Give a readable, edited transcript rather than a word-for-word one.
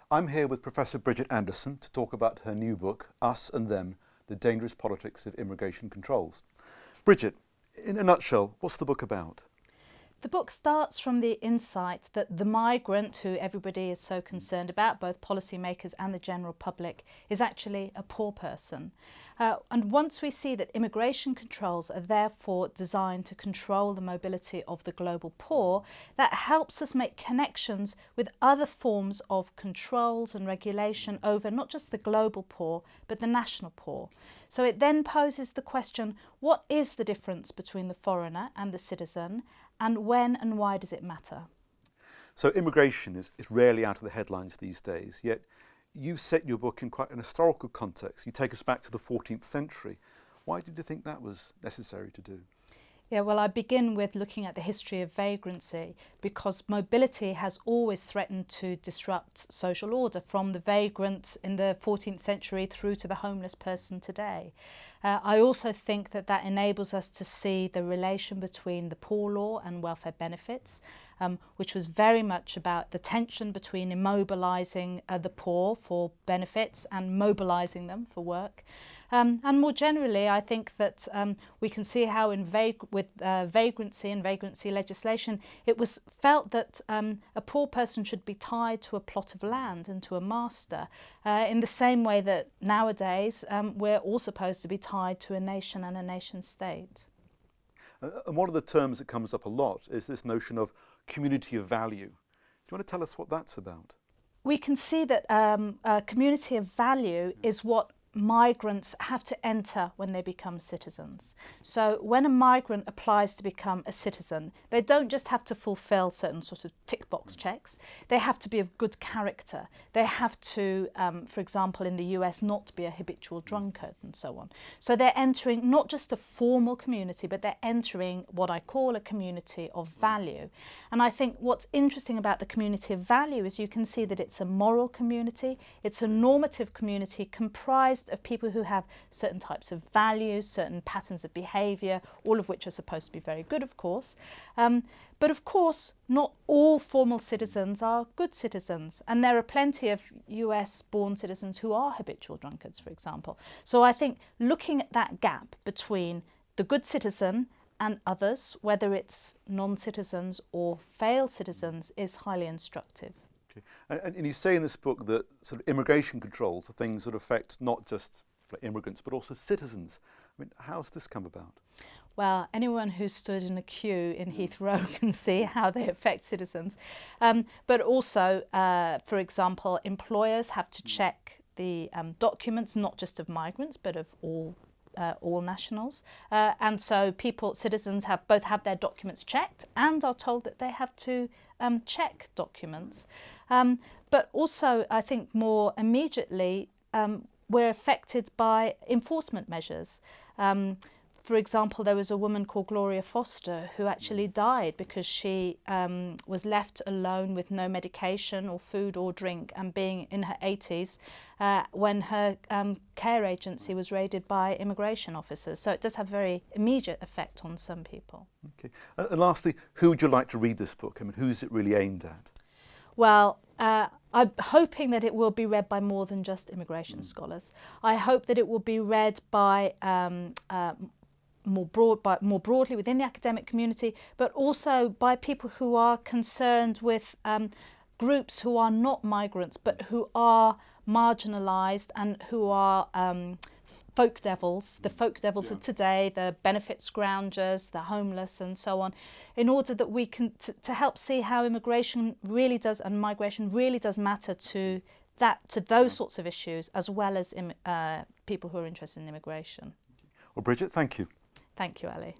I'm here with Professor Bridget Anderson to talk about her new book, Us and Them, The Dangerous Politics of Immigration Controls. Bridget, in a nutshell, what's the book about? The book starts from the insight that the migrant, who everybody is so concerned about, both policymakers and the general public, is actually a poor person. And once we see that immigration controls are therefore designed to control the mobility of the global poor, that helps us make connections with other forms of controls and regulation over not just the global poor, but the national poor. So it then poses the question, what is the difference between the foreigner and the citizen? And when and why does it matter? So immigration is rarely out of the headlines these days, yet you set your book in quite an historical context. You take us back to the 14th century. Why did you think that was necessary to do? Yeah, well, I begin with looking at the history of vagrancy because mobility has always threatened to disrupt social order, from the vagrant in the 14th century through to the homeless person today. I also think that that enables us to see the relation between the poor law and welfare benefits, which was very much about the tension between immobilising the poor for benefits and mobilising them for work. And more generally, I think that we can see how with vagrancy and vagrancy legislation, it was felt that a poor person should be tied to a plot of land and to a master, in the same way that nowadays we're all supposed to be tied to a nation and a nation state. And one of the terms that comes up a lot is this notion of community of value. Do you want to tell us what that's about? We can see that a community of value is what migrants have to enter when they become citizens. So when a migrant applies to become a citizen, they don't just have to fulfill certain sort of tick box checks, they have to be of good character. They have to, for example, in the US, not be a habitual drunkard and so on. So they're entering not just a formal community, but they're entering what I call a community of value. And I think what's interesting about the community of value is you can see that it's a moral community, it's a normative community comprised of people who have certain types of values, certain patterns of behaviour, all of which are supposed to be very good, of course. But of course, not all formal citizens are good citizens, and there are plenty of US-born citizens who are habitual drunkards, for example. So I think looking at that gap between the good citizen and others, whether it's non-citizens or failed citizens, is highly instructive. And you say in this book that sort of immigration controls are things that affect not just immigrants but also citizens. I mean, how's this come about? Well, anyone who stood in a queue in Heathrow can see how they affect citizens. But also, for example, employers have to check the documents, not just of migrants, but of all nationals. And so citizens both have their documents checked and are told that they have to check documents. But also, I think more immediately, we're affected by enforcement measures. For example, there was a woman called Gloria Foster who actually died because she was left alone with no medication or food or drink, and being in her 80s when her care agency was raided by immigration officers. So it does have a very immediate effect on some people. Okay. And lastly, who would you like to read this book? I mean, who's it really aimed at? Well, I'm hoping that it will be read by more than just immigration scholars. I hope that it will be read by more broadly within the academic community, but also by people who are concerned with groups who are not migrants but who are marginalised and who are folk devils, the folk devils of today, the benefit scroungers, the homeless and so on, in order that we can to help see how immigration really does and migration really does matter to those sorts of issues, as well as people who are interested in immigration. Well, Bridget, thank you. Thank you, Ali.